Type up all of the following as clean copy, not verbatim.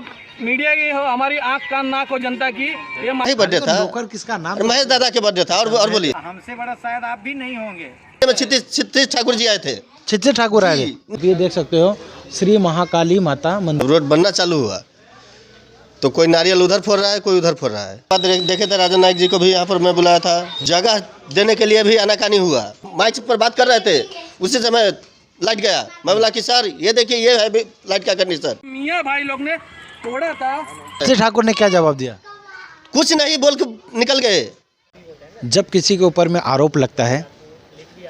आप मीडिया की हो, हमारी आंख कान नाक हो जनता की। ये बर्थडे था, नौकर किसका नाम? महेश दादा के बर्थडे था। और बोलिए, हमसे बड़ा शायद आप भी नहीं होंगे। क्षितिज ठाकुर जी आए थे। क्षितिज ठाकुर आए थे। ये देख सकते हो श्री महाकाली माता मंदिर रोड बनना चालू हुआ तो कोई नारियल उधर फोड़ रहा है, कोई उधर फोड़ रहा है। देखे थे राजन नायक जी को भी यहाँ पर मैं बुलाया था, जगह देने के लिए भी आनाकानी हुआ। माइक पर बात कर रहे थे, उसी समय लाइट गया। मैं बोला कि सर ये देखिए, ये है लाइट का कंडीशन। मियाँ भाई लोग ने तोड़ा था। क्षितिज ठाकुर ने क्या जवाब दिया? कुछ नहीं बोल के निकल गए। जब किसी के ऊपर में आरोप लगता है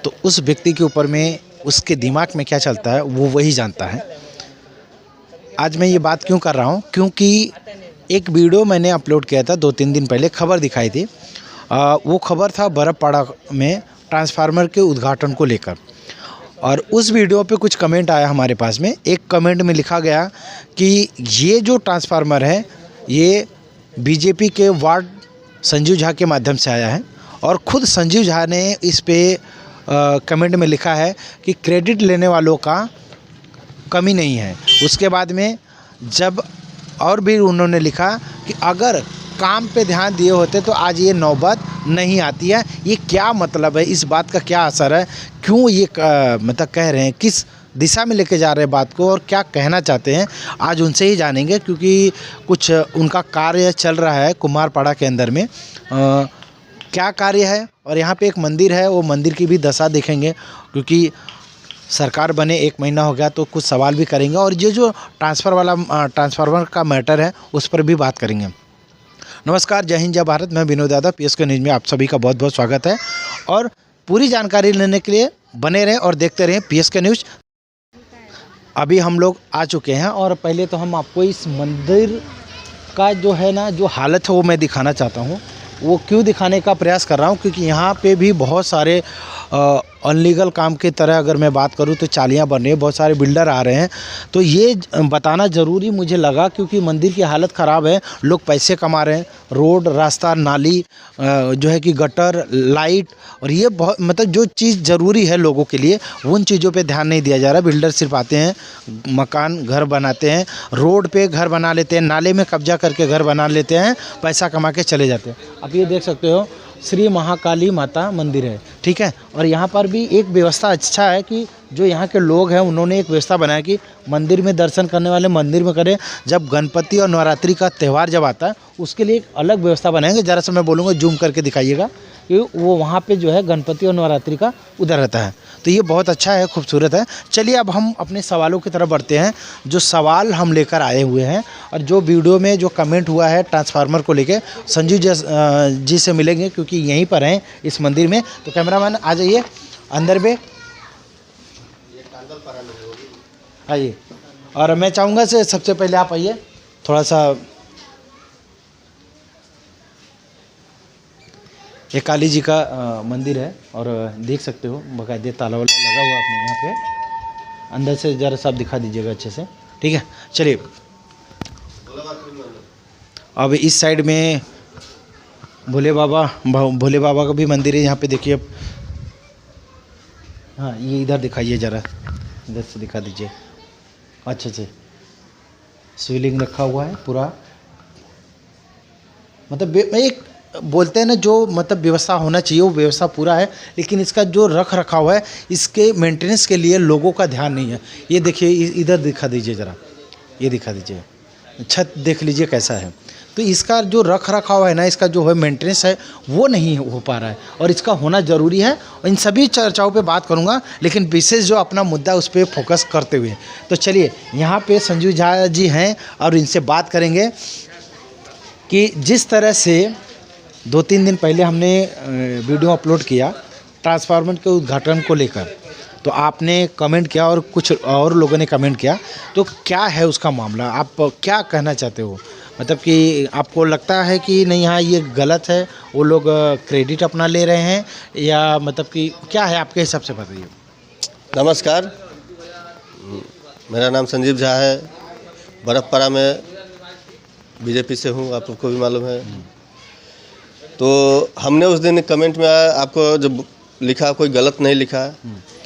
तो उस व्यक्ति के ऊपर में उसके दिमाग में क्या चलता है वो वही जानता है। आज मैं ये बात क्यों कर रहा हूँ, क्योंकि एक वीडियो मैंने अपलोड किया था 2-3 दिन पहले, खबर दिखाई थी। वो खबर था बरफपाड़ा में ट्रांसफार्मर के उद्घाटन को लेकर, और उस वीडियो पे कुछ कमेंट आया हमारे पास में। एक कमेंट में लिखा गया कि ये जो ट्रांसफार्मर है ये बीजेपी के वार्ड संजीव झा के माध्यम से आया है, और ख़ुद संजीव झा ने इस पे कमेंट में लिखा है कि क्रेडिट लेने वालों का कमी नहीं है। उसके बाद में जब और भी उन्होंने लिखा कि अगर काम पे ध्यान दिए होते तो आज ये नौबत नहीं आती है। ये क्या मतलब है, इस बात का क्या असर है, क्यों ये मतलब कह रहे हैं, किस दिशा में लेके जा रहे हैं बात को, और क्या कहना चाहते हैं, आज उनसे ही जानेंगे। क्योंकि कुछ उनका कार्य चल रहा है कुमारपाड़ा के अंदर में। क्या कार्य है, और यहाँ पे एक मंदिर है, वो मंदिर की भी दशा देखेंगे। क्योंकि सरकार बने 1 महीना हो गया तो कुछ सवाल भी करेंगे, और ये जो ट्रांसफार्मर का मैटर है उस पर भी बात करेंगे। नमस्कार, जय हिंद जय भारत। मैं विनोद यादव, पीएसके न्यूज़ में आप सभी का बहुत बहुत स्वागत है। और पूरी जानकारी लेने के लिए बने रहें और देखते रहें पीएसके न्यूज़। अभी हम लोग आ चुके हैं, और पहले तो हम आपको इस मंदिर का जो है ना, जो हालत है वो मैं दिखाना चाहता हूँ। वो क्यों दिखाने का प्रयास कर रहा हूँ, क्योंकि यहाँ पे भी बहुत सारे अनलीगल काम की तरह अगर मैं बात करूँ तो चालियाँ बन रही हैं, बहुत सारे बिल्डर आ रहे हैं। तो ये बताना ज़रूरी मुझे लगा, क्योंकि मंदिर की हालत ख़राब है। लोग पैसे कमा रहे हैं, रोड, रास्ता, नाली, जो है कि गटर, लाइट, और ये बहुत मतलब जो चीज़ ज़रूरी है लोगों के लिए, उन चीज़ों पे ध्यान नहीं दिया जा रहा। बिल्डर सिर्फ आते हैं, मकान घर बनाते हैं, रोड पे घर बना लेते हैं, नाले में कब्जा करके घर बना लेते हैं, पैसा कमा के चले जाते हैं। अब ये देख सकते हो श्री महाकाली माता मंदिर है, ठीक है। और यहाँ पर भी एक व्यवस्था अच्छा है कि जो यहाँ के लोग हैं उन्होंने एक व्यवस्था बनाया कि मंदिर में दर्शन करने वाले मंदिर में करें। जब गणपति और नवरात्रि का त्यौहार जब आता है उसके लिए एक अलग व्यवस्था बनाएंगे। ज़रा सा मैं बोलूँगा जूम करके दिखाइएगा कि वो वहाँ पे जो है गणपति और नवरात्रि का उधर रहता है। तो ये बहुत अच्छा है, खूबसूरत है। चलिए अब हम अपने सवालों की तरफ बढ़ते हैं। जो सवाल हम लेकर आए हुए हैं, और जो वीडियो में जो कमेंट हुआ है ट्रांसफार्मर को लेके, संजीव जी से मिलेंगे क्योंकि यहीं पर हैं इस मंदिर में। तो कैमरामैन आ जाइए अंदर में, आइए। और मैं चाहूँगा से सबसे पहले आप आइए, थोड़ा सा। ये काली जी का मंदिर है, और देख सकते हो बाकायदे ताला वाला लगा हुआ अपने यहाँ पे। अंदर से ज़रा सा दिखा दीजिएगा अच्छे से, ठीक है। चलिए अब इस साइड में भोले बाबा का भी मंदिर है। यहाँ पे देखिए, हाँ ये इधर दिखाइए, ज़रा इधर से दिखा दीजिए अच्छे से। शिवलिंग रखा हुआ है पूरा, मतलब एक बोलते हैं ना, जो मतलब व्यवस्था होना चाहिए वो व्यवस्था पूरा है, लेकिन इसका जो रख रखाव है, इसके मेंटेनेंस के लिए लोगों का ध्यान नहीं है। ये देखिए, इधर दिखा दीजिए ज़रा, ये दिखा दीजिए, छत देख लीजिए कैसा है। तो इसका जो रख रखाव है ना, इसका जो है मेंटेनेंस है वो नहीं हो पा रहा है, और इसका होना ज़रूरी है। इन सभी चर्चाओं पे बात करूँगा, लेकिन विशेष जो अपना मुद्दा उस पर फोकस करते हुए। तो चलिए, यहाँ पे संजीव झा जी हैं और इनसे बात करेंगे कि जिस तरह से 2-3 दिन पहले हमने वीडियो अपलोड किया ट्रांसफार्मर के उद्घाटन को लेकर, तो आपने कमेंट किया और कुछ और लोगों ने कमेंट किया। तो क्या है उसका मामला, आप क्या कहना चाहते हो? मतलब कि आपको लगता है कि नहीं, हाँ ये गलत है, वो लोग क्रेडिट अपना ले रहे हैं, या मतलब कि क्या है आपके हिसाब से, बताइए। नमस्कार, मेरा नाम संजीव झा है, बरफपाड़ा में बीजेपी से हूँ, आपको भी मालूम है। तो हमने उस दिन कमेंट में आपको जब लिखा, कोई गलत नहीं लिखा,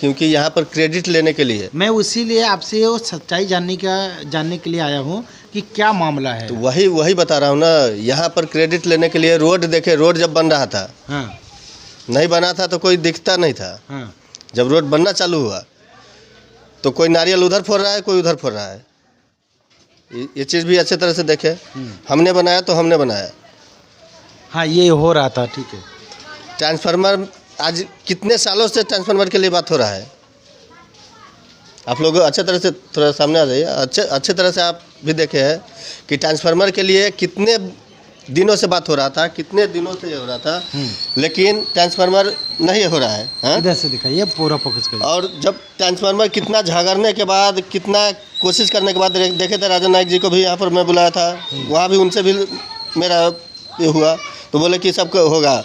क्योंकि यहाँ पर क्रेडिट लेने के लिए। मैं उसीलिए आपसे वो सच्चाई जानने के लिए आया हूँ कि क्या मामला है। तो वही बता रहा हूँ ना, यहाँ पर क्रेडिट लेने के लिए रोड देखे, रोड जब बन रहा था, हाँ नहीं बना था तो कोई दिखता नहीं था। हाँ जब रोड बनना चालू हुआ तो कोई नारियल उधर फोड़ रहा है, कोई उधर फोड़ रहा है। ये चीज़ भी अच्छे तरह से देखे। हमने बनाया तो हमने बनाया। हाँ, ये हो रहा था, ठीक है। ट्रांसफार्मर आज कितने सालों से ट्रांसफार्मर के लिए बात हो रहा है। आप लोग अच्छे तरह से थोड़ा सामने आ जाइए। अच्छे तरह से आप भी देखे हैं कि ट्रांसफार्मर के लिए कितने दिनों से बात हो रहा था, कितने दिनों से हो रहा था, लेकिन ट्रांसफार्मर नहीं हो रहा है। हाँ? इधर से दिखाइए, पूरा फोकस करिए। और जब ट्रांसफार्मर कितना झगड़ने के बाद, कितना कोशिश करने के बाद देखे थे, राजन नायक जी को भी यहाँ पर मैं बुलाया था, वहाँ भी उनसे भी मेरा ये हुआ तो बोले कि सबको होगा।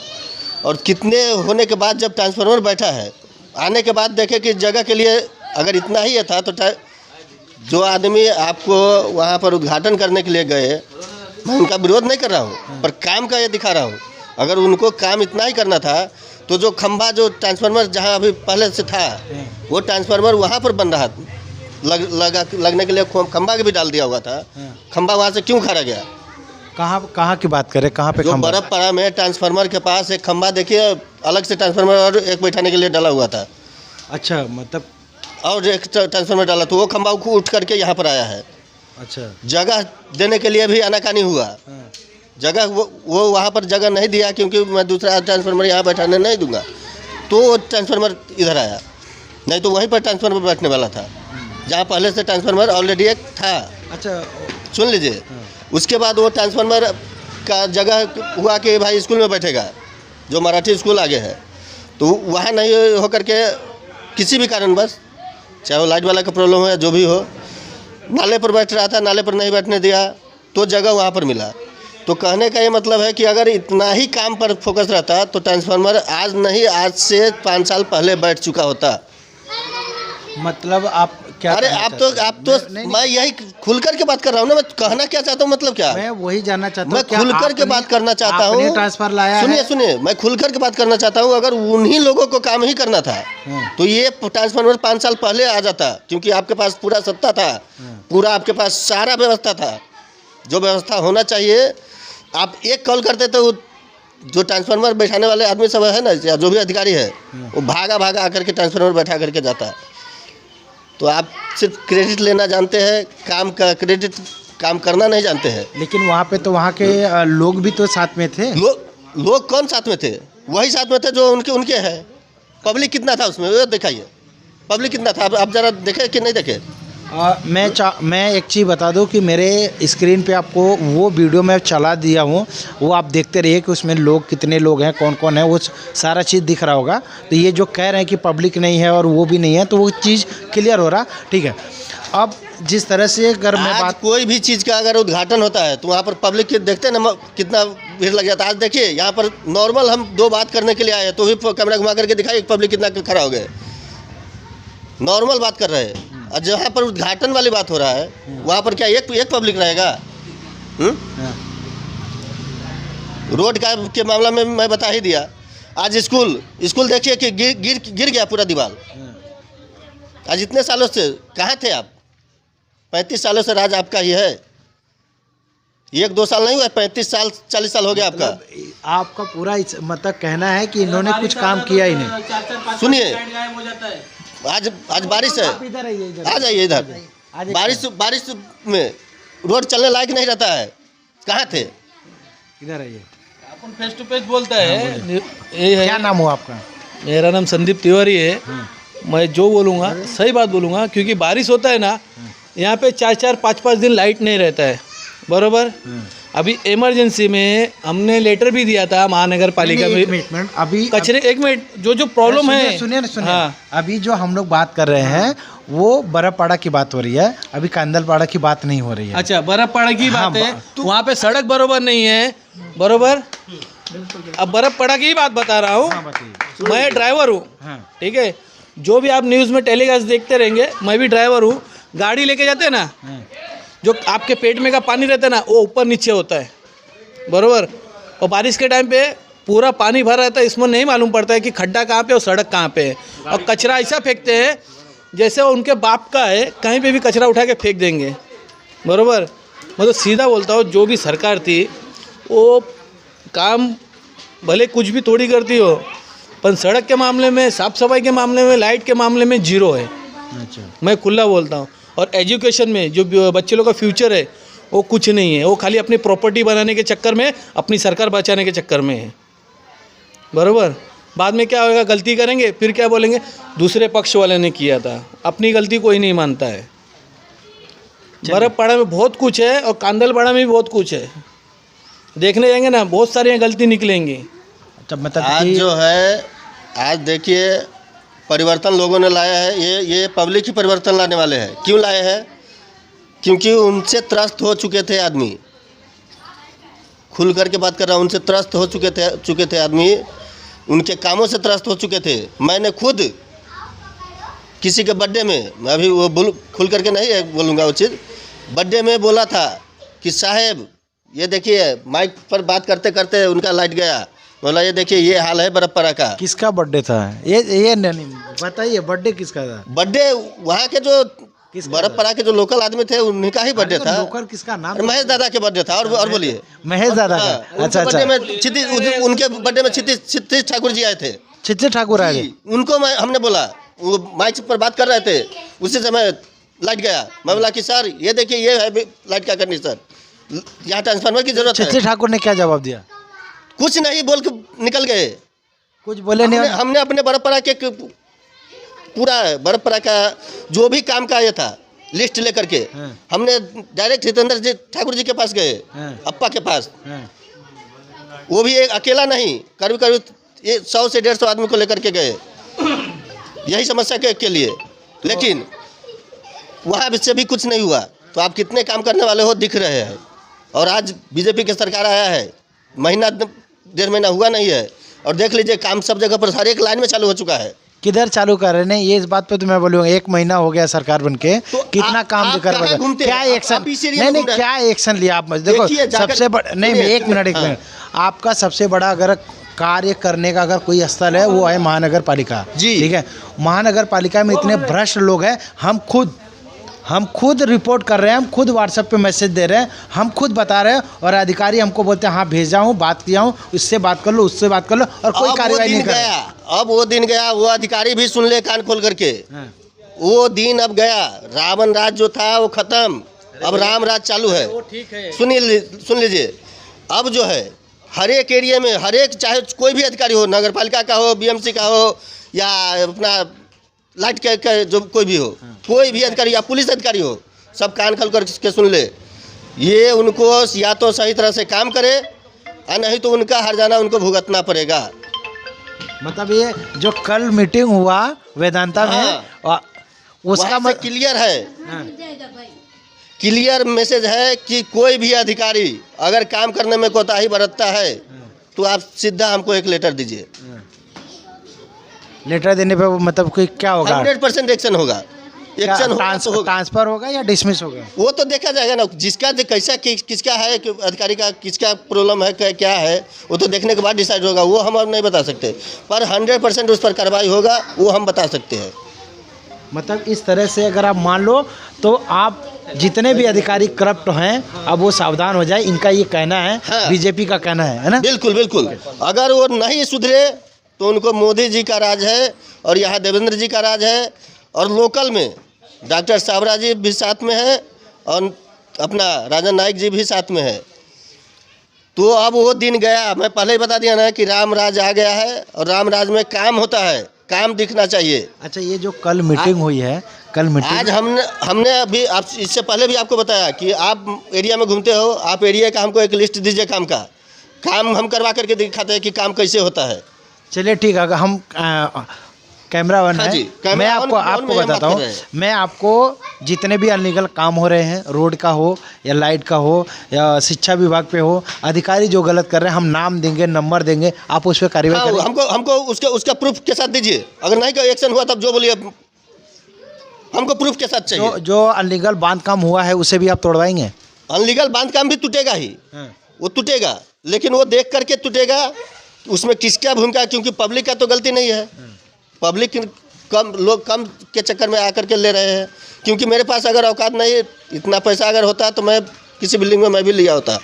और कितने होने के बाद जब ट्रांसफार्मर बैठा है, आने के बाद देखे कि जगह के लिए अगर इतना ही था तो जो आदमी आपको वहाँ पर उद्घाटन करने के लिए गए, मैं उनका विरोध नहीं कर रहा हूँ, पर काम का ये दिखा रहा हूँ। अगर उनको काम इतना ही करना था तो जो खंभा, जो ट्रांसफार्मर जहाँ अभी पहले से था, वो ट्रांसफार्मर वहाँ पर बन रहा लगने के लिए खंभा भी डाल दिया हुआ था। खंभा वहाँ से क्यों खड़ा गया? कहाँ की बात करें, कहाँ पे? जो बर्फपारा में ट्रांसफार्मर के पास एक खंभा देखिए, अलग से ट्रांसफार्मर और एक बैठाने के लिए डाला हुआ था। अच्छा, मतलब और एक ट्रांसफार्मर डाला तो वो खंभा उठ करके यहाँ पर आया है। अच्छा, जगह देने के लिए भी आनाकानी हुआ। जगह वो वहाँ पर जगह नहीं दिया, क्योंकि मैं दूसरा ट्रांसफार्मर यहाँ बैठाने नहीं दूंगा, तो वो ट्रांसफार्मर इधर आया। नहीं तो वहीं पर ट्रांसफार्मर बैठने वाला था, जहाँ पहले से ट्रांसफार्मर ऑलरेडी एक था। अच्छा, सुन लीजिए। उसके बाद वो ट्रांसफार्मर का जगह हुआ कि भाई स्कूल में बैठेगा, जो मराठी स्कूल आगे है, तो वहाँ नहीं होकर के किसी भी कारणवश, चाहे वो लाइट वाला का प्रॉब्लम हो या जो भी हो, नाले पर बैठ रहा था, नाले पर नहीं बैठने दिया तो जगह वहाँ पर मिला। तो कहने का ये मतलब है कि अगर इतना ही काम पर फोकस रहता तो ट्रांसफार्मर आज नहीं, आज से 5 साल पहले बैठ चुका होता। मतलब आप क्या? अरे आप तो मैं यही खुल कर के बात कर रहा हूँ ना। मैं कहना क्या चाहता हूँ, मतलब क्या, मैं वही जानना चाहता हूँ। मैं खुल कर के बात करना चाहता हूँ। ट्रांसफर लाया, सुनिए, मैं खुल कर के बात करना चाहता हूँ। अगर उन्हीं लोगों को काम ही करना था तो ये ट्रांसफार्मर 5 साल पहले आ जाता, क्योंकि आपके पास पूरा सत्ता था, पूरा आपके पास सारा व्यवस्था था, जो व्यवस्था होना चाहिए। आप एक कॉल करते तो जो ट्रांसफार्मर बैठाने वाले आदमी सब है ना, या जो भी अधिकारी है, वो भागा आकर के ट्रांसफार्मर बैठा करके जाता। तो आप सिर्फ क्रेडिट लेना जानते हैं, काम का क्रेडिट, काम करना नहीं जानते हैं। लेकिन वहाँ पे तो वहाँ के लोग भी तो साथ में थे। लोग कौन साथ में थे? वही साथ में थे जो उनके हैं। पब्लिक कितना था उसमें, वो दिखाइए। पब्लिक कितना था, आप जरा देखे कि नहीं देखे? मैं एक चीज़ बता दूं कि मेरे स्क्रीन पे आपको वो वीडियो मैं चला दिया हूँ, वो आप देखते रहिए कि उसमें लोग कितने लोग हैं, कौन कौन है, वो सारा चीज़ दिख रहा होगा। तो ये जो कह रहे हैं कि पब्लिक नहीं है और वो भी नहीं है, तो वो चीज़ क्लियर हो रहा। ठीक है, अब जिस तरह से अगर मैं बात, कोई भी चीज़ का अगर उद्घाटन होता है तो वहाँ पर पब्लिक के देखते हैं ना कितना भीड़ लग जाता है। आज देखिए यहाँ पर नॉर्मल हम 2 बात करने के लिए आए तो भी कैमरा घुमा करके दिखाई पब्लिक कितना खड़ा हो गए। नॉर्मल बात कर रहे हैं, और जहाँ पर उद्घाटन वाली बात हो रहा है वहाँ पर क्या एक पब्लिक रहेगा? रोड का के मामला में मैं बता ही दिया। आज स्कूल देखिए कि गिर गया पूरा दीवार। आज इतने सालों से कहाँ थे आप? 35 सालों से राज आपका ही है। 1-2 साल नहीं हुआ, 35 साल 40 साल हो गया आपका। आपका पूरा मतलब कहना है कि इन्होंने कुछ काम किया ही नहीं। सुनिए, आज बारिश है, आ जाइए इधर। बारिश में रोड चलने लायक नहीं रहता है, कहाँ थे? इधर आइए। अपन फेस टू फेस बोलता है। क्या नाम हो आपका? मेरा नाम संदीप तिवारी है। मैं जो बोलूँगा सही बात बोलूँगा, क्योंकि बारिश होता है ना, यहाँ पे 4-4, 5-5 दिन लाइट नहीं रहता है, बरोबर। अभी इमरजेंसी में हमने लेटर भी दिया था महानगर पालिका में। अभी कचरे, एक मिनट, जो प्रॉब्लम है, सुनिए। हाँ। अभी जो हम लोग बात कर रहे हैं वो बर्फपाड़ा की बात हो रही है, अभी कांदलपाड़ा की बात नहीं हो रही है। अच्छा, बर्फपाड़ा की बात है। वहाँ पे सड़क बरोबर नहीं है, बरोबर। अब बर्फपाड़ा की बात बता रहा हूँ। मैं ड्राइवर हूँ, ठीक है। जो भी आप न्यूज़ में टेलीकास्ट देखते रहेंगे, मैं भी ड्राइवर हूँ। गाड़ी लेके जाते हैं ना, जो आपके पेट में का पानी रहता है ना, वो ऊपर नीचे होता है, बरोबर। और बारिश के टाइम पे पूरा पानी भर रहता है, इसमें नहीं मालूम पड़ता है कि खड्डा कहाँ पे और सड़क कहाँ पे है। और कचरा ऐसा फेंकते हैं जैसे वो उनके बाप का है, कहीं पे भी कचरा उठा के फेंक देंगे। बरोबर, मैं तो सीधा बोलता हूँ, जो भी सरकार थी वो काम भले कुछ भी थोड़ी करती हो, पर सड़क के मामले में, साफ़ सफाई के मामले में, लाइट के मामले में जीरो है। अच्छा, मैं खुला बोलता हूँ। और एजुकेशन में जो बच्चे लोग का फ्यूचर है वो कुछ नहीं है, वो खाली अपनी प्रॉपर्टी बनाने के चक्कर में, अपनी सरकार बचाने के चक्कर में है। बरोबर, बाद में क्या होगा, गलती करेंगे फिर क्या बोलेंगे, दूसरे पक्ष वाले ने किया था। अपनी गलती कोई नहीं मानता है। बरफपाड़ा में बहुत कुछ है और कांदलपाड़ा में भी बहुत कुछ है। देखने जाएंगे ना, बहुत सारी गलती निकलेंगी। अच्छा, मतलब आज जो है, आज देखिए परिवर्तन लोगों ने लाया है, ये पब्लिक ही परिवर्तन लाने वाले हैं। क्यों लाए हैं? क्योंकि उनसे त्रस्त हो चुके थे आदमी, खुल करके बात कर रहा हूँ, उनसे त्रस्त हो चुके थे आदमी, उनके कामों से त्रस्त हो चुके थे। मैंने खुद किसी के बर्थडे में, मैं अभी वो खुल करके नहीं बोलूँगा वो चीज़, बर्थडे में बोला था कि साहब ये देखिए, माइक पर बात करते करते उनका लाइट गया, बोला ये देखिए ये हाल है बरफपाड़ा का। किसका बर्थडे था ये नहीं बताइए, बर्थडे किसका था? बर्थडे वहाँ के जो बरफपाड़ा के जो लोकल आदमी थे उन्हीं का ही बर्थडे था। लोकल किसका नाम? महेश दादा के बर्थडे था। और बोलिए, महेश दादा का। अच्छा, बर्थडे में उनके बर्थडे में क्षितिज ठाकुर जी आए थे। क्षितिज ठाकुर आए थे। उनको हमने बोला, वो माइक पर बात कर रहे थे, उसी समय लाइट गया। मैं बोला कि सर ये देखिए ये है लाइट का कंडीशन, यहाँ ट्रांसफार्मर की जरूरत है। क्षितिज ठाकुर ने क्या जवाब दिया? कुछ नहीं बोल के निकल गए, कुछ बोले नहीं। हमने अपने बरफपाड़ा के पूरा बरफपाड़ा का जो भी काम का ये था लिस्ट लेकर के हमने डायरेक्ट हितेंद्र जी ठाकुर जी के पास गए, अप्पा के पास। वो भी एक अकेला नहीं, करीब 100 से 150 आदमी को लेकर के गए यही समस्या के लिए। लेकिन वहाँ से भी कुछ नहीं हुआ। तो आप कितने काम करने वाले हो दिख रहे हैं। और आज बीजेपी की सरकार आया है, महीना 1.5 महीना हुआ नहीं है, और देख लीजिए काम सब जगह पर हर एक लाइन में चालू हो चुका है। किधर चालू कर रहे हैं? ये इस बात पे तो मैं बोलूँगा, 1 महीना हो गया सरकार बनके, तो कितना काम कर रहे हैं? क्या एक्शन? नहीं, क्या एक्शन लिया आप? देखो सबसे बड़ा, नहीं एक मिनट, आपका सबसे बड़ा अगर कार्य करने का अगर कोई स्थल है वो है महानगर पालिका जी, ठीक है। महानगर पालिका में इतने भ्रष्ट लोग हैं। हम खुद रिपोर्ट कर रहे हैं, हम खुद व्हाट्सएप पे मैसेज दे रहे हैं, हम खुद बता रहे हैं, और अधिकारी हमको बोलते हैं हाँ भेजा हूँ, बात किया हूँ, इससे बात कर लो, उससे बात कर लो, और कोई कार्रवाई नहीं कर रहा। अब वो दिन गया, वो अधिकारी भी सुन ले कान खोल करके। वो दिन अब गया। रावण राज जो था वो खत्म, अब राम राज चालू है। सुन लीजिए, अब जो है हर एक एरिया में, हर एक, चाहे कोई भी अधिकारी हो, नगर पालिका का हो, बीएमसी का हो, या अपना लाइट का जो कोई भी हो, कोई भी अधिकारी या पुलिस अधिकारी हो, सब कान खोल करके सुन ले। ये उनको या तो सही तरह से काम करे, और नहीं तो उनका हर्जाना उनको भुगतना पड़ेगा। मतलब ये जो कल मीटिंग हुआ वेदांता में, उसका क्लियर है, क्लियर मैसेज है कि कोई भी अधिकारी अगर काम करने में कोताही बरतता है तो आप सीधा हमको एक लेटर दीजिए। लेटर देने पे मतलब कोई क्या होगा? 100% एक्शन होगा। एक्शन ट्रांसफर होगा या डिसमिस होगा? वो तो देखा जाएगा ना, जिसका कैसा किसका है, अधिकारी का किसका प्रॉब्लम है, क्या है, वो तो देखने के बाद डिसाइड होगा। वो हम अब नहीं बता सकते, पर 100% उस पर कार्रवाई होगा, वो हम बता सकते हैं। मतलब इस तरह से अगर आप मान लो तो आप जितने भी अधिकारी करप्ट हैं अब वो सावधान हो जाए, इनका ये कहना है। हाँ। बीजेपी का कहना है ना? बिल्कुल बिल्कुल। अगर वो नहीं सुधरे तो उनको मोदी जी का राज है, और यहाँ देवेंद्र जी का राज है, और लोकल में डॉक्टर साबरा जी भी साथ में है, और अपना राजन नाइक जी भी साथ में है। तो अब वो दिन गया। मैं पहले ही बता दिया ना कि राम राज आ गया है, और राम राज में काम होता है, काम दिखना चाहिए। अच्छा, ये जो कल मीटिंग हुई है, कल मीटिंग आज हमने अभी आप इससे पहले भी आपको बताया कि आप एरिया में घूमते हो, आप एरिया का हमको एक लिस्ट दीजिए काम का। काम हम करवा करके दिखाते हैं कि काम कैसे होता है। चलिए ठीक है, अगर हम कैमरा वन है, मैं आपको बताता हूँ। मैं आपको जितने भी अनलीगल काम हो रहे हैं, रोड का हो या लाइट का हो या शिक्षा विभाग पे हो, अधिकारी जो गलत कर रहे हैं, हम नाम देंगे, नंबर देंगे, आप उस पर कार्रवाई करें। हमको उसका प्रूफ के साथ दीजिए। अगर नहीं कोई एक्शन हुआ तब जो बोलिए, हमको प्रूफ के साथ चाहिए। जो अनलीगल बांध काम हुआ है उसे भी आप तोड़वाएंगे? अनलीगल बांध काम भी टूटेगा ही, वो टूटेगा, लेकिन वो देख करके टूटेगा उसमें किसका भूमिका, क्योंकि पब्लिक का तो गलती नहीं है, पब्लिक लोग कम के चक्कर में आकर के ले रहे हैं। क्योंकि मेरे पास अगर औकात नहीं, इतना पैसा अगर होता तो मैं किसी बिल्डिंग में मैं भी लिया होता।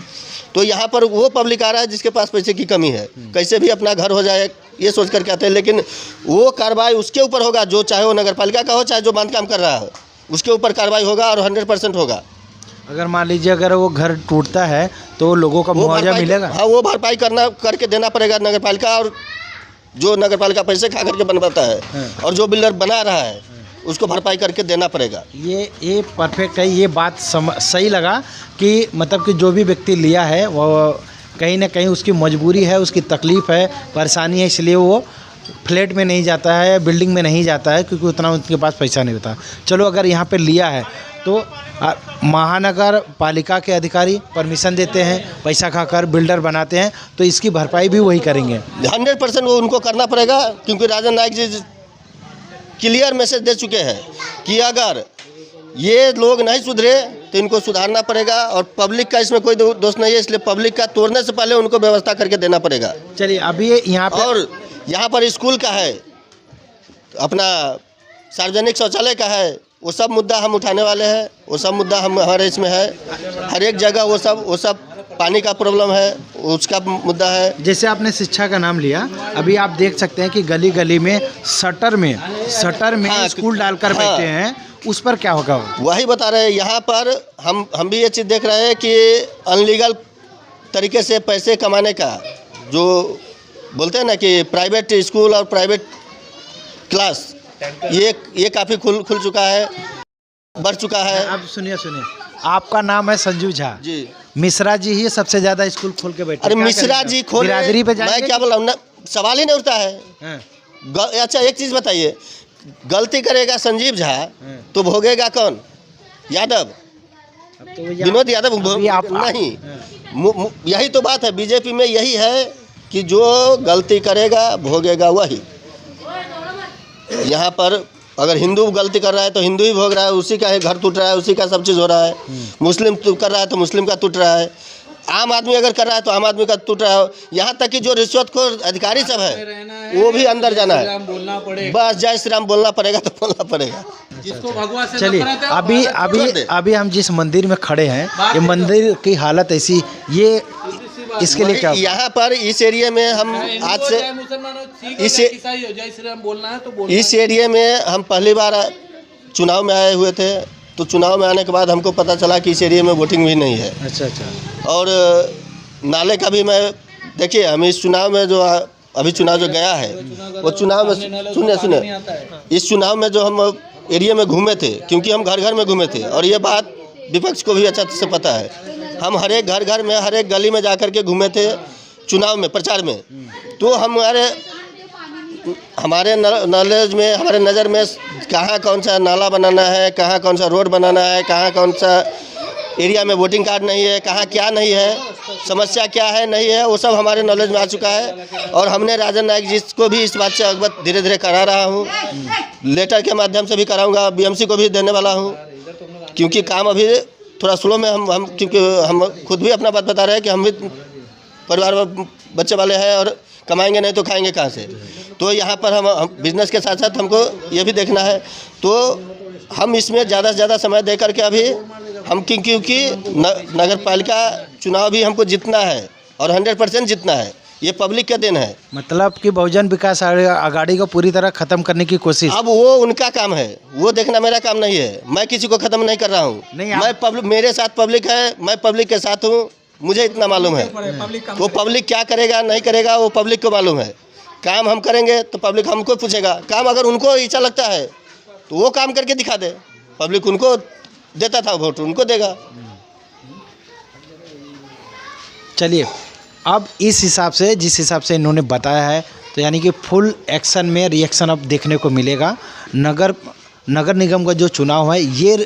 तो यहाँ पर वो पब्लिक आ रहा है जिसके पास पैसे की कमी है, कैसे भी अपना घर हो जाए ये सोच करके आते हैं। लेकिन वो कार्रवाई उसके ऊपर होगा, जो चाहे वो नगर पालिका का हो चाहे जो बांधकाम कर रहा है, उसके ऊपर कार्रवाई होगा और 100% होगा। अगर मान लीजिए अगर वो घर टूटता है तो लोगों का मुआवजा मिलेगा? हाँ, वो भरपाई करके देना पड़ेगा नगर पालिका, और जो नगर पालिका पैसे खा करके बनवाता है और जो बिल्डर बना रहा है उसको भरपाई करके देना पड़ेगा। ये परफेक्ट है। ये बात सही लगा कि मतलब कि जो भी व्यक्ति लिया है वो कहीं ना कहीं उसकी मजबूरी है, उसकी तकलीफ़ है, परेशानी है, इसलिए वो फ्लैट में नहीं जाता है, बिल्डिंग में नहीं जाता है, क्योंकि उतना उनके पास पैसा नहीं होता। चलो अगर यहाँ पे लिया है तो महानगर पालिका के अधिकारी परमिशन देते हैं, पैसा खाकर बिल्डर बनाते हैं, तो इसकी भरपाई भी वही करेंगे। 100% वो उनको करना पड़ेगा, क्योंकि राजन नायक जी क्लियर मैसेज दे चुके हैं कि अगर ये लोग नहीं सुधरे तो इनको सुधारना पड़ेगा, और पब्लिक का इसमें कोई दोष नहीं है, इसलिए पब्लिक का तोड़ने से पहले उनको व्यवस्था करके देना पड़ेगा। चलिए अभी यहाँ पर और यहाँ पर स्कूल का है, अपना सार्वजनिक शौचालय का है, वो सब मुद्दा हम उठाने वाले हैं। वो सब मुद्दा हमारे इसमें है, हर एक जगह वो सब पानी का प्रॉब्लम है, उसका मुद्दा है। जैसे आपने शिक्षा का नाम लिया, अभी आप देख सकते हैं कि गली गली में शटर में हाँ, स्कूल डालकर हाँ, बैठे हैं, उस पर क्या होगा? वही बता रहे हैं। यहाँ पर हम भी ये चीज़ देख रहे हैं कि अनलीगल तरीके से पैसे कमाने का, जो बोलते हैं ना कि प्राइवेट स्कूल और प्राइवेट क्लास, ये काफ़ी खुल चुका है, बढ़ चुका है। अब सुनिए, आपका नाम है संजीव झा जी, मिश्रा जी ही सबसे ज़्यादा स्कूल खोल के बैठे। अरे मिश्रा जी खोल बिरादरी पे मैं क्या बोल रहा हूँ ना, सवाल ही नहीं उठता है। हाँ। अच्छा एक चीज़ बताइए, गलती करेगा संजीव झा तो भोगेगा कौन? यादव, तो विनोद यादव नहीं। यही तो बात है, बीजेपी में यही है कि जो गलती करेगा भोगेगा वही। यहाँ पर अगर हिंदू गलती कर रहा है तो हिंदू ही भोग रहा है, उसी का घर टूट रहा है, उसी का सब चीज़ हो रहा है। मुस्लिम कर रहा है तो मुस्लिम का टूट रहा है, आम आदमी अगर कर रहा है तो आम आदमी का टूट रहा है। यहाँ तक कि जो रिश्वतखोर अधिकारी सब है वो भी अंदर जाना है। बस जय श्री राम बोलना पड़ेगा तो बोलना पड़ेगा। चलिए अभी हम जिस मंदिर में खड़े हैं, ये मंदिर की हालत ऐसी, ये इसके लिए क्या? यहाँ पर इस एरिया में हम आज से इस एरिया में हम पहली बार चुनाव में आए हुए थे, तो चुनाव में आने के बाद हमको पता चला कि इस एरिया में वोटिंग भी नहीं है। अच्छा। और नाले का भी मैं देखिए, हम इस चुनाव में जो अभी चुनाव जो गया है वो चुनाव में सुनिए इस चुनाव में जो हम एरिया में घूमे थे, क्योंकि हम घर घर में घूमे थे, और ये बात विपक्ष को भी अच्छा से पता है। हम हर एक घर में हर एक गली में जा कर के घूमे थे चुनाव में, प्रचार में। तो हमारे नॉलेज में, हमारे नज़र में कहाँ कौन सा नाला बनाना है, कहाँ कौन सा रोड बनाना है, कहाँ कौन सा एरिया में वोटिंग कार्ड नहीं है, कहाँ क्या नहीं है, समस्या क्या है नहीं है, वो सब हमारे नॉलेज में आ चुका है। और हमने राजन नायक जी को भी इस बात से अवगत धीरे धीरे करा रहा हूँ, लेटर के माध्यम से भी कराऊँगा, बीएमसी को भी देने वाला हूँ, क्योंकि काम अभी थोड़ा स्लो में हम क्योंकि हम खुद भी अपना बात बता रहे हैं कि हम भी परिवार में बच्चे वाले हैं और कमाएंगे नहीं तो खाएंगे कहाँ से। तो यहाँ पर हम बिजनेस के साथ साथ हमको ये भी देखना है, तो हम इसमें ज़्यादा से ज़्यादा समय दे करके अभी हम क्योंकि नगर पालिका चुनाव भी हमको जीतना है और 100% जीतना है, ये पब्लिक का दिन है। मतलब कि बहुजन विकास आघाड़ी को पूरी तरह खत्म करने की कोशिश। अब वो उनका काम है, वो देखना मेरा काम नहीं है। मैं किसी को खत्म नहीं कर रहा हूँ, मैं पब्लिक, मेरे साथ पब्लिक है, मैं पब्लिक के साथ हूँ, मुझे इतना मालूम है। वो पब्लिक क्या करेगा नहीं करेगा वो पब्लिक को मालूम है। काम हम करेंगे तो पब्लिक हमको पूछेगा, काम अगर उनको इच्छा लगता है तो वो काम करके दिखा दे, पब्लिक उनको देता था वोट, उनको देगा। चलिए अब इस हिसाब से, जिस हिसाब से इन्होंने बताया है, तो यानी कि फुल एक्शन में रिएक्शन अब देखने को मिलेगा। नगर निगम का जो चुनाव है ये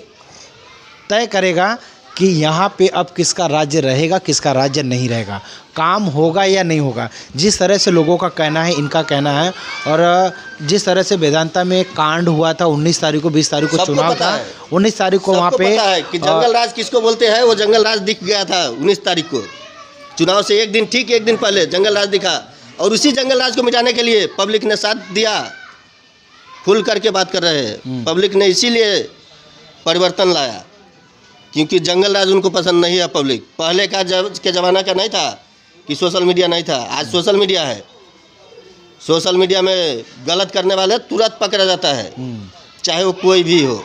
तय करेगा कि यहाँ पे अब किसका राज्य रहेगा, किसका राज्य नहीं रहेगा, काम होगा या नहीं होगा। जिस तरह से लोगों का कहना है, इनका कहना है, और जिस तरह से वेदांता में कांड हुआ था 19 तारीख को, 20 तारीख को चुनाव था, 19 तारीख को वहाँ पे कि जंगल राज किसको बोलते हैं, वो जंगल राज दिख गया था 19 तारीख को। चुनाव से एक दिन ठीक एक दिन पहले जंगल राज दिखा, और उसी जंगल राज को मिटाने के लिए पब्लिक ने साथ दिया। खुल करके बात कर रहे हैं, पब्लिक ने इसीलिए परिवर्तन लाया, क्योंकि जंगल राज उनको पसंद नहीं है। पब्लिक पहले के ज़माना का नहीं था कि सोशल मीडिया नहीं था, आज सोशल मीडिया है। सोशल मीडिया में गलत करने वाले तुरंत पकड़ा जाता है, चाहे वो कोई भी हो।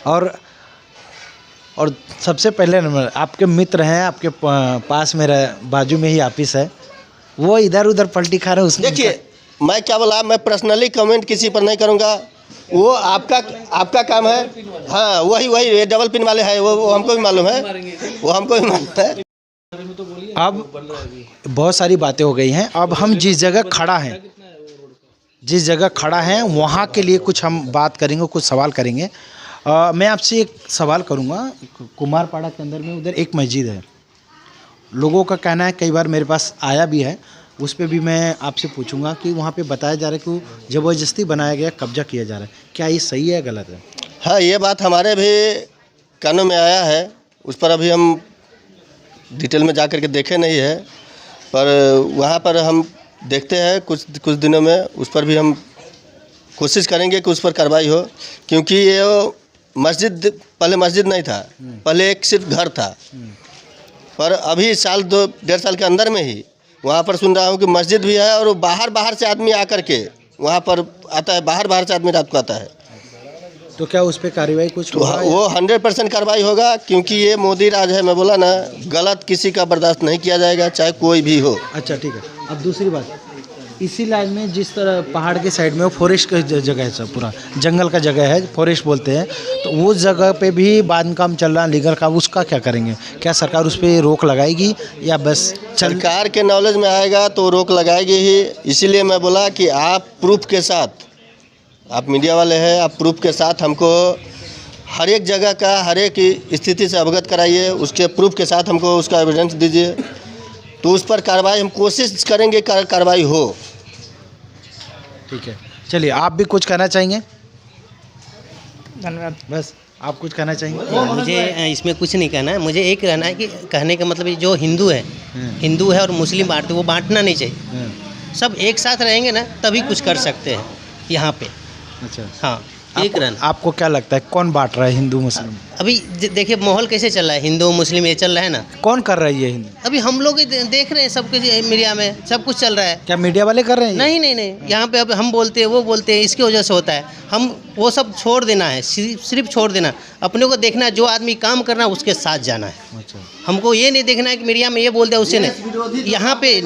और सबसे पहले नंबर आपके मित्र हैं, आपके पास मेरा बाजू में ही ऑफिस है, वो इधर उधर पलटी खा रहे हैं। उसमें देखिए, मैं क्या बोला, मैं पर्सनली कमेंट किसी पर नहीं करूँगा, वो आपका काम है। हाँ, वही डबल पिन वाले हैं, वो हमको भी मालूम है, वो हमको भी मालूम है। अब बहुत सारी बातें हो गई हैं। अब हम जिस जगह खड़ा हैं वहाँ के लिए कुछ हम बात करेंगे, कुछ सवाल करेंगे। मैं आपसे एक सवाल करूँगा। कुमारपाड़ा के अंदर में उधर एक मस्जिद है, लोगों का कहना है, कई बार मेरे पास आया भी है, उस पर भी मैं आपसे पूछूंगा कि वहाँ पे बताया जा रहा है कि ज़बरदस्ती बनाया गया, कब्जा किया जा रहा है, क्या ये सही है गलत है? हाँ, ये बात हमारे भी कानों में आया है, उस पर अभी हम डिटेल में जा कर के देखे नहीं है, पर वहाँ पर हम देखते हैं कुछ दिनों में, उस पर भी हम कोशिश करेंगे कि उस पर कार्रवाई हो। क्योंकि ये मस्जिद पहले मस्जिद नहीं था, पहले एक सिर्फ घर था, पर अभी साल 1.5 साल के अंदर में ही वहाँ पर सुन रहा हूँ कि मस्जिद भी है, और वो बाहर से आदमी आकर के वहाँ पर आता है, बाहर से आदमी रात को आता है। तो क्या उस पर कार्रवाई कुछ होगा? वो 100% कार्रवाई होगा, क्योंकि ये मोदी राज है। मैं बोला ना, गलत किसी का बर्दाश्त नहीं किया जाएगा, चाहे कोई भी हो। अच्छा, ठीक है। अब दूसरी बात, इसी लाइन में जिस तरह पहाड़ के साइड में वो फॉरेस्ट का जगह है, सब पूरा जंगल का जगह है, फॉरेस्ट बोलते हैं, तो उस जगह पे भी बांध काम चल रहा है लीगल का, उसका क्या करेंगे? क्या सरकार उस पर रोक लगाएगी या बस सरकार के नॉलेज में आएगा तो रोक लगाएगी ही। इसीलिए मैं बोला कि आप प्रूफ के साथ, आप मीडिया वाले हैं, आप प्रूफ के साथ हमको हर एक जगह का हर एक स्थिति से अवगत कराइए, उसके प्रूफ के साथ हमको उसका एविडेंस दीजिए, तो उस पर कार्रवाई हम कोशिश करेंगे, कार्रवाई हो। ठीक है, चलिए, आप भी कुछ कहना चाहेंगे? धन्यवाद। बस आप कुछ कहना चाहेंगे? मुझे इसमें कुछ नहीं कहना है। मुझे एक कहना है कि कहने का मतलब जो हिंदू है और मुस्लिम बांटते, वो बांटना नहीं चाहिए। सब एक साथ रहेंगे ना, तभी कुछ कर सकते हैं यहाँ पे। अच्छा, हाँ, एक रन। आपको क्या लगता है कौन बांट रहा है, हिंदू मुस्लिम? अभी देखिए माहौल कैसे चल रहा है, हिंदू मुस्लिम ये चल रहा है ना। कौन कर रहा है ये हिंदू? अभी हम लोग देख रहे हैं, सब कुछ मीडिया में सब कुछ चल रहा है। क्या मीडिया वाले कर रहे हैं? नहीं, यहाँ पे अब हम बोलते हैं, वो बोलते हैं, इसकी वजह से होता है। हम वो सब छोड़ देना है, सिर्फ छोड़ देना। अपने को देखना है, जो आदमी काम करना है उसके साथ जाना है। अच्छा, हमको ये नहीं देखना है कि मीडिया में ये बोल दिया उससे नहीं। यहाँ पे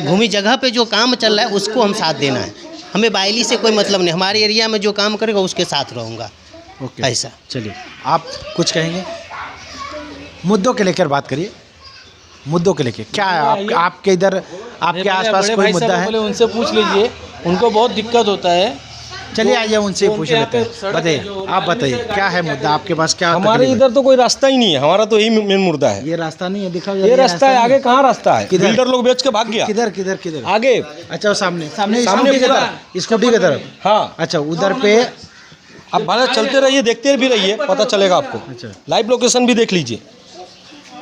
भूमि जगह पे जो काम चल रहा है उसको हम साथ देना है। हमें बाइली से कोई मतलब नहीं, हमारे एरिया में जो काम करेगा उसके साथ रहूँगा। ओके, ऐसा। चलिए, आप कुछ कहेंगे? मुद्दों के लेकर बात करिए, मुद्दों के लेकर क्या है आपके इधर, आपके आसपास कोई मुद्दा है? उनसे पूछ लीजिए, उनको बहुत दिक्कत होता है। चलिए आइए, उनसे पूछ लेते हैं। बताइए, आप बताइए क्या है मुद्दा आपके पास? क्या हमारे इधर तो कोई रास्ता ही नहीं है, हमारा तो यही मेन मुद्दा है। ये रास्ता नहीं है, दिखाओ। ये रास्ता है, आगे कहाँ रास्ता है? किधर? बिल्डर लोग बेच के भाग गया। किधर आगे? अच्छा, वो सामने सामने स्कूटी की पूरा। तरफ, स्कूटी की तरफ। हाँ, अच्छा, उधर पे। आप भारत चलते रहिए, देखते भी रहिए, पता चलेगा आपको। अच्छा, लाइव लोकेशन भी देख लीजिए।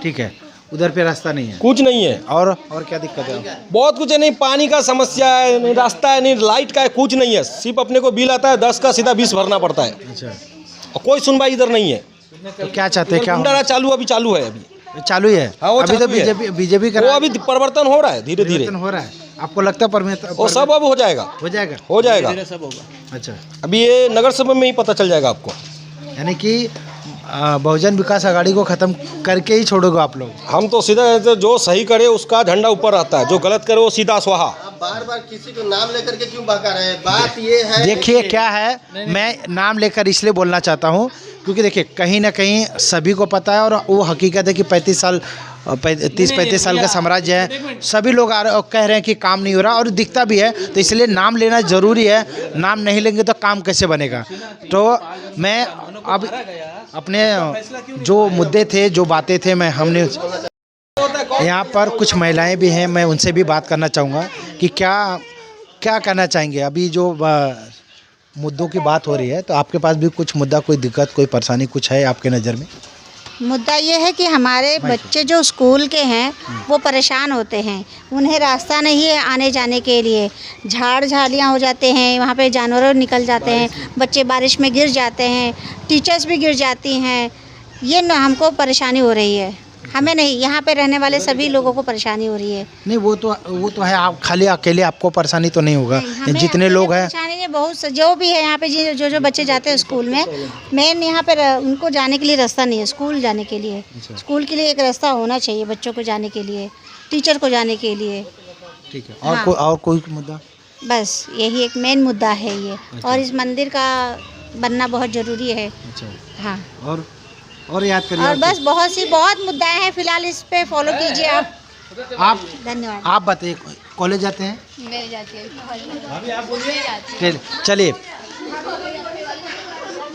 ठीक है, उधर पे रास्ता नहीं है, कुछ नहीं है। और क्या दिक्कत है? बहुत कुछ है, नहीं पानी का समस्या है, नहीं रास्ता है, नहीं लाइट का है, कुछ नहीं है। सिर्फ अपने को बिल आता है 10 का, सीधा 20 भरना पड़ता है। अच्छा, और कोई सुनवाई इधर नहीं है। तो क्या चाहते हैं? क्या गुंडारा चालू है अभी चालू है? हाँ, वो अभी तो चालू है। बीजेपी का वो अभी परिवर्तन हो रहा है, धीरे धीरे हो रहा है। आपको लगता है वो सब अब हो जाएगा, हो जाएगा? अच्छा, अभी ये नगर सभा में ही पता चल जाएगा आपको। यानी कि बहुजन विकास आघाड़ी को खत्म करके ही छोड़ोगे आप लोग? हम तो सीधा जो सही करे उसका झंडा ऊपर रहता है, जो गलत करे वो सीधा स्वाहा। बार किसी को नाम लेकर के क्यों बहका रहे हैं? बात ये है, देखिए क्या है, मैं नाम लेकर इसलिए बोलना चाहता हूँ क्योंकि देखिए कहीं ना कहीं सभी को पता है, और वो हकीकत है कि 35 साल का साम्राज्य है। सभी लोग कह रहे हैं कि काम नहीं हो रहा, और दिखता भी है, तो इसलिए नाम लेना ज़रूरी है। नाम नहीं लेंगे तो काम कैसे बनेगा? तो मैं अब अपने जो मुद्दे थे, जो बातें थे, हमने यहाँ पर कुछ महिलाएं भी हैं, मैं उनसे भी बात करना चाहूँगा कि क्या कहना चाहेंगे। अभी जो मुद्दों की बात हो रही है, तो आपके पास भी कुछ मुद्दा, कोई दिक्कत, कोई परेशानी कुछ है आपके नज़र में? मुद्दा ये है कि हमारे बच्चे जो स्कूल के हैं वो परेशान होते हैं, उन्हें रास्ता नहीं है आने जाने के लिए, झाड़ झाड़ियाँ हो जाते हैं, वहाँ पे जानवर निकल जाते हैं, बच्चे बारिश में गिर जाते हैं, टीचर्स भी गिर जाती हैं। ये न हमको परेशानी हो रही है, हमें नहीं, यहाँ पे रहने वाले सभी लोगों को परेशानी हो रही है। नहीं वो तो है, आप खाली अकेले आपको परेशानी तो नहीं होगा, जितने लोग हैं परेशानी है बहुत जो भी है यहाँ पे जो बच्चे जाते हैं स्कूल में, मेन यहाँ पे उनको जाने के लिए रास्ता नहीं है, स्कूल जाने के लिए, स्कूल के लिए एक रास्ता होना चाहिए बच्चों को जाने के लिए, टीचर को जाने के लिए। ठीक है, और कोई मुद्दा? बस यही एक मेन मुद्दा है ये। और इस मंदिर का बनना बहुत ज़रूरी है। हाँ, और याद करिए। और बस बहुत मुद्दाएं हैं, फिलहाल इस पे फॉलो कीजिए आप। धन्यवाद। आप बताइए, कॉलेज जाते हैं? मैं जाती हूँ। चलिए,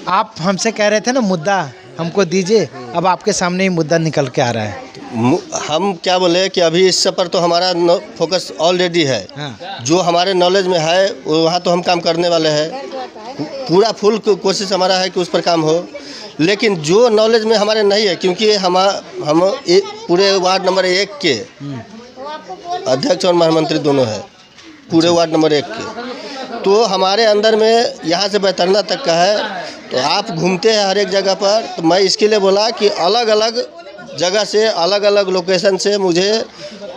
आप हमसे कह रहे थे ना मुद्दा हमको दीजिए, अब आपके सामने ही मुद्दा निकल के आ रहा है। हम क्या बोले कि अभी इस पर तो हमारा फोकस ऑलरेडी है। हाँ। जो हमारे नॉलेज में है वहाँ तो हम काम करने वाले हैं, पूरा फुल कोशिश हमारा है कि उस पर काम हो। लेकिन जो नॉलेज में हमारे नहीं है, क्योंकि हम पूरे वार्ड नंबर 1 के अध्यक्ष और महामंत्री दोनों है, पूरे वार्ड नंबर 1 के, तो हमारे अंदर में यहाँ से बैतरना तक का है। तो आप घूमते हैं हर एक जगह पर, तो मैं इसके लिए बोला कि अलग अलग जगह से, अलग अलग लोकेशन से मुझे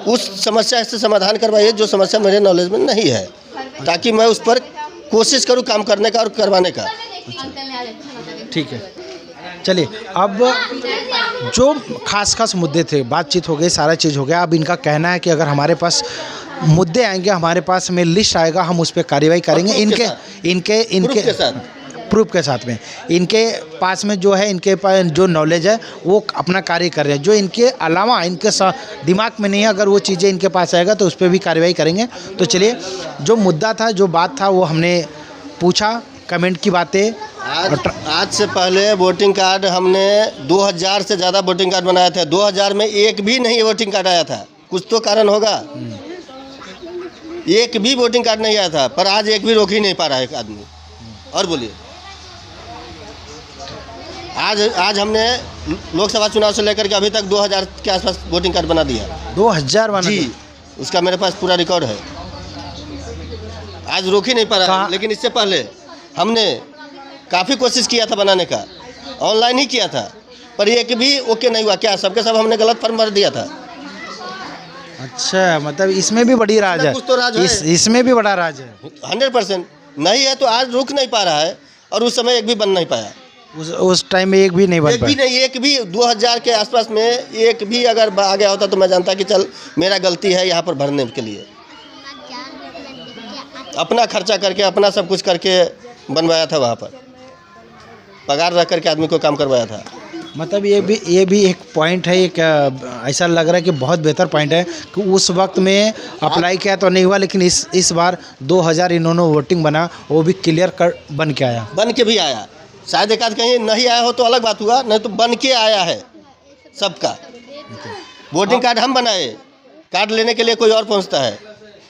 उस समस्या से समाधान करवाइए जो समस्या मेरे नॉलेज में नहीं है, ताकि मैं उस पर कोशिश करूँ काम करने का और करवाने का। ठीक है, चलिए, अब जो खास मुद्दे थे, बातचीत हो गई, सारा चीज़ हो गया। अब इनका कहना है कि अगर हमारे पास मुद्दे आएंगे, हमारे पास में लिस्ट आएगा, हम उस पर कार्रवाई करेंगे। इनके प्रूफ के साथ में इनके पास में जो है, इनके पास जो नॉलेज है वो अपना कार्य कर रहे हैं, जो इनके अलावा इनके दिमाग में नहीं है, अगर वो चीज़ें इनके पास आएगा तो उस पर भी कार्रवाई करेंगे। तो चलिए, जो मुद्दा था, जो बात था, वो हमने पूछा, कमेंट की बातें। आज से पहले वोटिंग कार्ड हमने 2000 से ज़्यादा वोटिंग कार्ड बनाया था, 2000 में एक भी नहीं वोटिंग कार्ड आया था। कुछ तो कारण होगा, एक भी वोटिंग कार्ड नहीं आया था, पर आज एक भी रोक ही नहीं पा रहा है एक आदमी। और बोलिए, आज हमने लोकसभा चुनाव से लेकर के अभी तक 2000 के आसपास वोटिंग कार्ड बना दिया। 2000 बना जी, उसका मेरे पास पूरा रिकॉर्ड है। आज रोक ही नहीं पा रहा है। लेकिन इससे पहले हमने काफ़ी कोशिश किया था बनाने का, ऑनलाइन ही किया था, पर एक भी ओके नहीं हुआ। क्या सबके सब हमने गलत फॉर्म भर दिया था? अच्छा, मतलब इसमें भी बड़ी राज है, कुछ तो राज है। इसमें भी बड़ा राज है। 100% नहीं है, तो आज रुक नहीं पा रहा है, और उस समय एक भी बन नहीं पाया। उस टाइम में एक भी नहीं बन पाया। एक भी 2000 के आसपास में एक भी अगर आ गया होता तो मैं जानता कि चल मेरा गलती है यहाँ पर भरने के लिए। अपना खर्चा करके, अपना सब कुछ करके बनवाया था, वहाँ पर पगार रख करके आदमी को काम करवाया था। मतलब ये भी एक पॉइंट है, एक ऐसा लग रहा है कि बहुत बेहतर पॉइंट है कि उस वक्त में अप्लाई किया तो नहीं हुआ, लेकिन इस बार 2000 इन्होंने वोटिंग बना, वो भी क्लियर कर बन के आया। बन के भी आया, शायद एक आध कहीं नहीं आया हो तो अलग बात हुआ, नहीं तो बन के आया है सबका। वोटिंग कार्ड हम बनाए, कार्ड लेने के लिए कोई और पहुंचता है,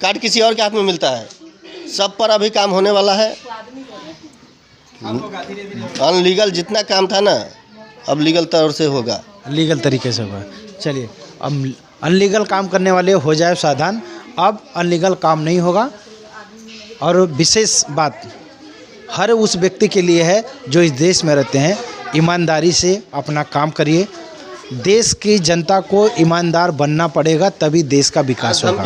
कार्ड किसी और के हाथ में मिलता है। सब पर अभी काम होने वाला है। अनलीगल जितना काम था ना, अब लीगल तौर से होगा, लीगल तरीके से होगा। चलिए, अब अनलीगल काम करने वाले हो जाए सावधान, अब अनलीगल काम नहीं होगा। और विशेष बात हर उस व्यक्ति के लिए है जो इस देश में रहते हैं, ईमानदारी से अपना काम करिए। देश की जनता को ईमानदार बनना पड़ेगा, तभी देश का विकास होगा।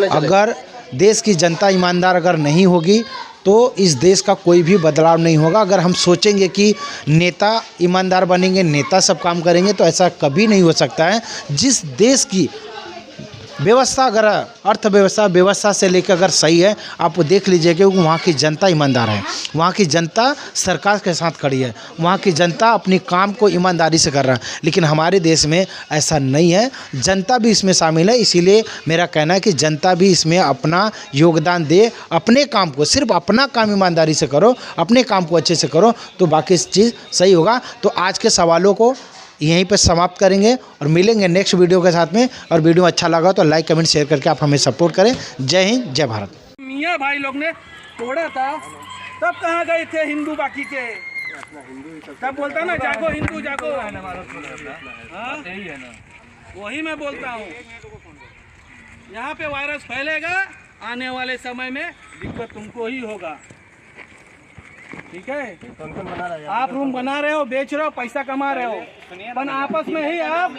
अगर देश की जनता ईमानदार अगर नहीं होगी तो इस देश का कोई भी बदलाव नहीं होगा। अगर हम सोचेंगे कि नेता ईमानदार बनेंगे, नेता सब काम करेंगे, तो ऐसा कभी नहीं हो सकता है। जिस देश की व्यवस्था, अगर अर्थव्यवस्था व्यवस्था से लेकर अगर सही है, आप देख लीजिए कि वहाँ की जनता ईमानदार है, वहाँ की जनता सरकार के साथ खड़ी है, वहाँ की जनता अपनी काम को ईमानदारी से कर रहा है। लेकिन हमारे देश में ऐसा नहीं है, जनता भी इसमें शामिल है। इसीलिए मेरा कहना है कि जनता भी इसमें अपना योगदान दे, अपने काम को, सिर्फ अपना काम ईमानदारी से करो, अपने काम को अच्छे से करो, तो बाकी चीज़ सही होगा। तो आज के सवालों को यहीं पर समाप्त करेंगे और मिलेंगे नेक्स्ट वीडियो के साथ में। और वीडियो अच्छा लगा तो लाइक कमेंट शेयर करके आप हमें सपोर्ट करें। जय हिंद, जय भारत। मियाँ भाई लोग ने तोड़ा था, तब कहाँ गए थे हिंदू बाकी के? तब बोलता ना जागो हिंदू जागो, हाँ? वही मैं बोलता हूँ। यहाँ पे वायरस फैलेगा, आने वाले समय में दिक्कत तुमको ही होगा। ठीक है, आप रूम बना रहे हो, बेच रहे हो, पैसा कमा रहे हो, पर आपस में ही आप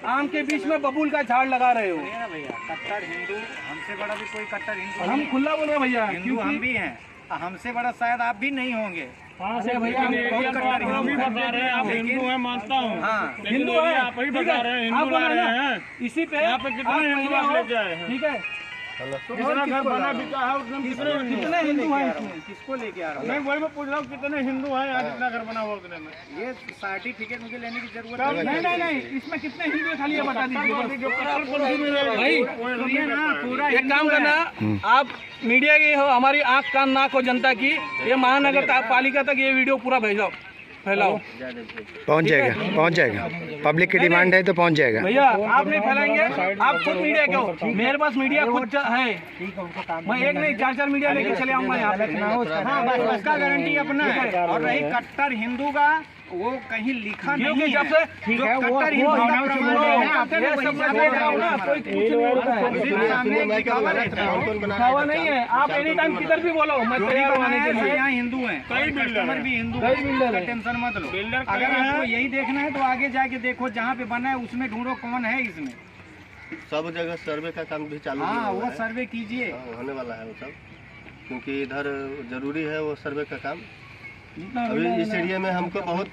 आम के बीच में बबूल का झाड़ लगा रहे हो। भैया कट्टर हिंदू हमसे बड़ा भी कोई कट्टर हिंदू हम खुला बोल रहे हैं भैया, हिंदू हम भी हैं, हमसे बड़ा शायद आप भी नहीं होंगे। अरे भैया बहुत कट्टर हिंदू है, मानता हूँ। हाँ हिंदू है, आप ही बता रहे हैं, हिंदू बना रहे हैं। इसी पे यहाँ पे कितने हिंदू आप लेके आए हैं? ठीक है, कितना घर बना बिका है उसमें कितने हिंदू हैं इसमें? किसको लेके आ रहा हूँ? मैं वही में पूछ रहा हूँ कितने हिंदू हैं यहाँ, कितना घर बना हुआ उतने में? ये सर्टिफिकेट मुझे लेने की जरूरत नहीं, इसमें कितने हिंदू हैं खाली ये बता दीजिए भाई। पूरा एक काम करना, आप मीडिया की हो, हमारी आंख कान नाक हो जनता की, ये महानगर पालिका तक ये वीडियो पूरा भेजाओ, फैलाओ। पहुंच जाएगा पब्लिक की डिमांड है तो पहुंच जाएगा। भैया आप नहीं फैलाएंगे, आप खुद मीडिया के हो, मेरे पास मीडिया खुद है, मैं एक नहीं 4 मीडिया लेके चले आऊंगा यहाँ पे। हाँ बस उसका गारंटी अपना है। और रही कट्टर हिंदू का, वो कहीं लिखा नहीं है। जब से जो कट्टर हिंदू का प्रमाण है, आपसे वही कोई कुछ नहीं होता है, दिखावा नहीं है। आप एनी टाइम किधर भी बोलो, मैं तैयार होने के लिए। यहाँ हिंदू हैं, कस्टमर भी हिंदू हैं, टेंशन मत लो। अगर आपको यही देखना है तो आगे जाके देखो, जहाँ पे बना है उसमें ढूंढो कौन है इसमें। सब जगह सर्वे का काम भी चालू हाँ हुआ वो है। सर्वे कीजिए, होने वाला है वो सब, क्योंकि इधर जरूरी है वो सर्वे का काम। जितना अभी इस एरिया में हमको बहुत